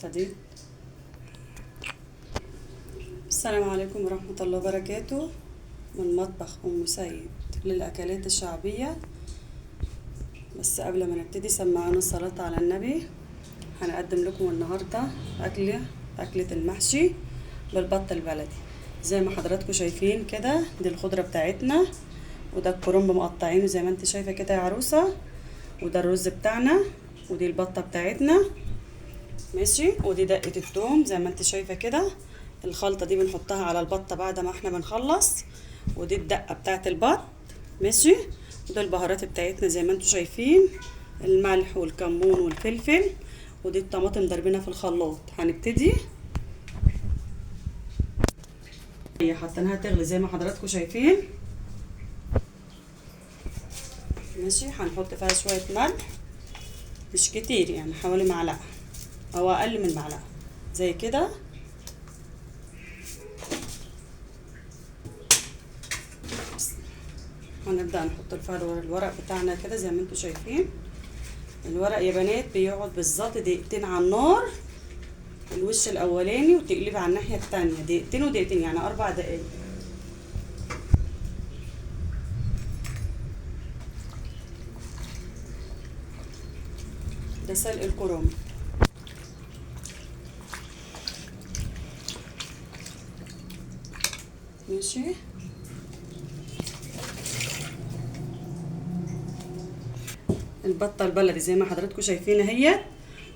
ابتدي. السلام عليكم ورحمة الله وبركاته، من مطبخ أم سيد للأكلات الشعبية. بس قبل ما نبتدي سمعونا الصلاة على النبي. هنقدم لكم النهاردة أكلة المحشي بالبط البلدي. زي ما حضراتكم شايفين كده، دي الخضرة بتاعتنا، وده الكرنب مقطعينه زي ما انت شايفة كده يا عروسة، وده الرز بتاعنا، ودي البطة بتاعتنا ماشي، ودي دقة التوم زي ما انت شايفة كده. الخلطة دي بنحطها على البطة بعد ما احنا بنخلص، ودي الدقة بتاعت البط ماشي، ودي البهارات بتاعتنا زي ما انتوا شايفين، الملح والكمون والفلفل، ودي الطماطم ضربنا في الخلاط. هنبتدي حطيناها تغلي زي ما حضراتكم شايفين ماشي. هنحط فيها شوية ملح، مش كتير يعني، حوالي معلقة او اقل من معلقة زي كده. هنبدأ نحط فيها الورق بتاعنا كده زي ما انتوا شايفين. الورق يا بنات بيقعد بالظبط دقيقتين على النار، الوش الاولاني، وتقلبي على الناحية التانية دقيقتين ودقيقتين، يعني 4 دقايق. ده سلق الكرنب ماشي. البطة البلدي زي ما حضراتكم شايفين اهي،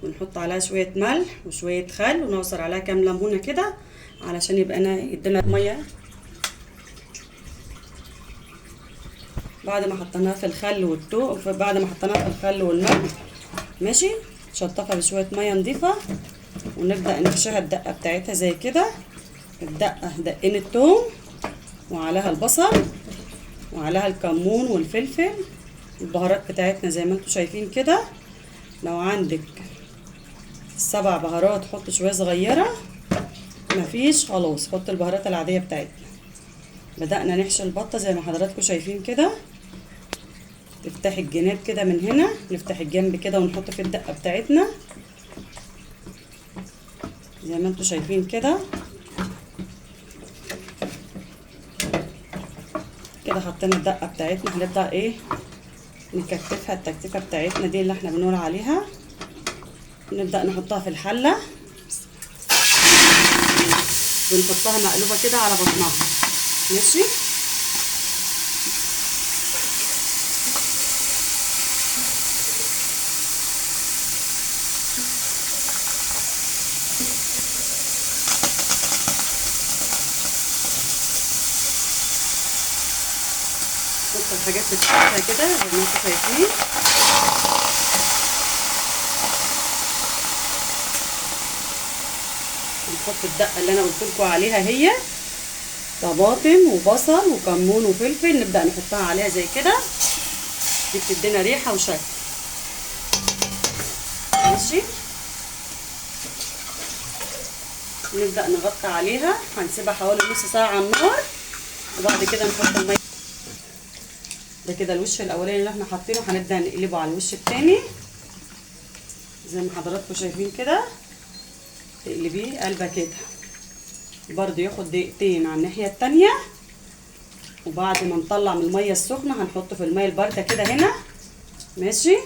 ونحط عليها شوية ملح وشوية خل، ونعصر عليها كام ليمونة كده علشان يبقى يدينا مية. بعد ما حطيناها في الخل والتوم، بعد ما حطيناها في الخل والملح ماشي، شطفها بشوية مية نضيفة، ونبدأ نحشيها الدقة بتاعتها زي كده. الدقة دقين التوم، وعليها البصل، وعليها الكمون والفلفل، البهارات بتاعتنا زي ما انتوا شايفين كده. لو عندك 7 بهارات حط شوية صغيرة، مفيش خلاص حط البهارات العادية بتاعتنا. بدأنا نحشي البطة زي ما حضراتكم شايفين كده. نفتح الجناب كده من هنا، نفتح الجنب كده، ونحط في الدقة بتاعتنا زي ما انتوا شايفين كده. كده حطينا الدقة بتاعتنا، هنبدأ ايه نكتفها التكتيفة بتاعتنا دي اللي احنا بنقول عليها. نبدأ نحطها في الحلة، بنحطها مقلوبة كده على بطنها ماشي. نحط الحاجات بتاعتها كده زي ما انتوا شايفين. نحط الدقة اللي انا قلت لكم عليها، هي طماطم وبصل وكمون وفلفل، نبدأ نحطها عليها زي كده. دي بتدينا ريحة وشكل ماشي. نبدأ نغطي عليها، هنسيبها حوالي نص ساعة على النار، وبعد كده نحط المية. ده كده الوش الاولاني اللي احنا حاطينه، هنبدأ نقلبه على الوش التاني زي ما حضراتكم شايفين كده. تقلبيه قلبه كده برضو، ياخد دقيقتين على الناحية التانية، وبعد ما نطلع من المية السخنة هنحطه في المية الباردة كده هنا ماشي.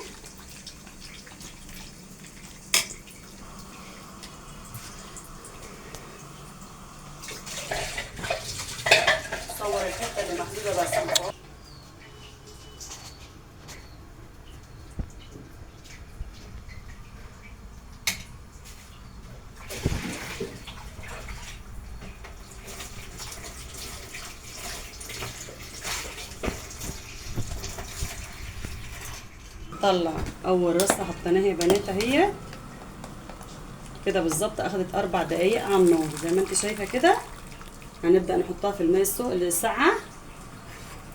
صور الحتة اللي محدودة بس. طلع اول رصه حطيناها يا بنات اهي كده بالظبط، اخدت 4 دقايق على النار زي ما انت شايفه كده. هنبدا نحطها في الميه الساقعه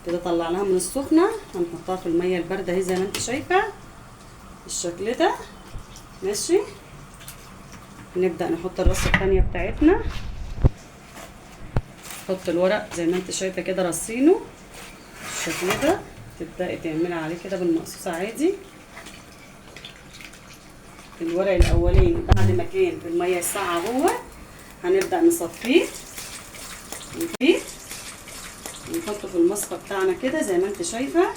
كده، طلعناها من السخنه، هنحطها في الميه البارده اهي زي ما انت شايفه بالشكل ده ماشي. نبدا نحط الرصه الثانيه بتاعتنا، نحط الورق زي ما انت شايفه كده رصينه بالشكل ده. تبداي تعملي عليه كده بالمقصوصه عادي الورق الاولاني بعد ما كان في الميه الساقعه هو هنبدا نصفيه ونحطه في المصفى بتاعنا كده زي ما انت شايفه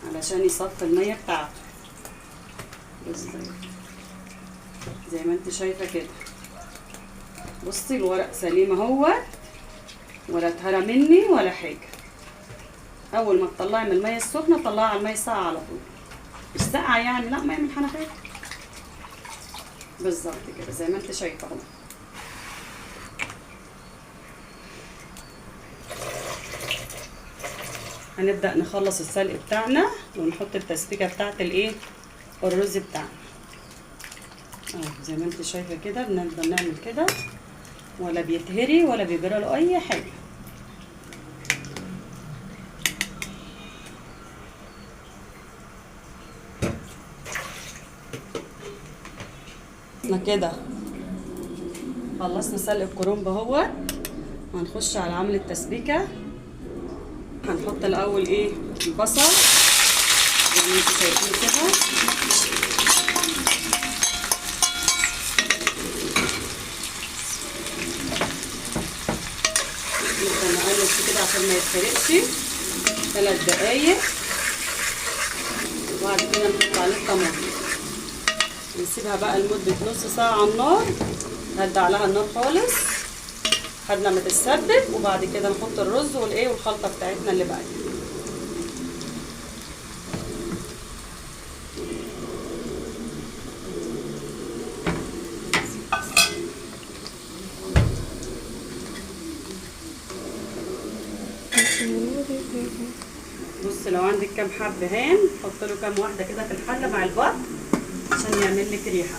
علشان يصفي الميه بتاعته. بصي زي ما انت شايفه كده. بصي الورق سليم اهو ولا اتهرى مني ولا حاجه. اول ما تطلعي من الميه السخنه طلعي على الميه الساقعه على طول، مش ساقعه يعني، لا ميه من الحنفيه. بالظبط كده زي ما انت شايفه اهو. هنبدا نخلص السلق بتاعنا ونحط التسبيكه بتاعت الايه الرز بتاعنا اهو زي ما انت شايفه كده. بنفضل نعمل كده ولا بيتهري ولا بيجرى له اي حاجه. احنا كده خلصنا سلق الكرنب اهو. هنخش على عمل التسبيكه. هنحط الاول ايه البصل زي ما انتوا شايفين كده. نبدا نقلب فيه كده عشان ما يتحرقش 3 دقايق. وبعد كده نحط عليه الطماطم نسيبها بقى لمده نص ساعه على النار. نهدي عليها النار خالص لحد لما تتسبك، وبعد كده نحط الرز والايه والخلطه بتاعتنا اللي باقيه. بص لو عندك كام حبهان حط له كام واحده كده في الحله مع البط عشان يعمل لك ريحه.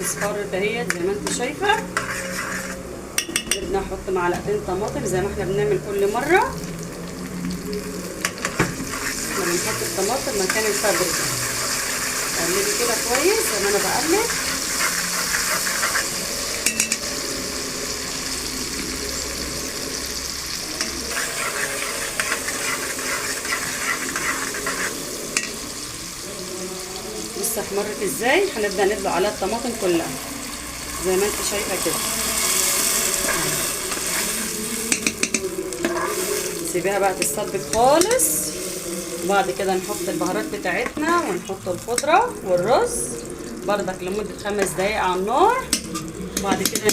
اصفرت اهيت زي ما انت شايفه. بدنا نحط معلقتين طماطم زي ما احنا بنعمل كل مره. احنا بنحط الطماطم مكان الفابريكا. قلبي كده كويس زي ما انا بقلب. بص احمرت ازاي. هنبدا ندلق عليها الطماطم كلها زي ما انت شايفه كده. نسيبها بقى تتسبك خالص، وبعد كده نحط البهارات بتاعتنا ونحط الخضره والرز بردك لمده 5 دقايق على النار. وبعد كده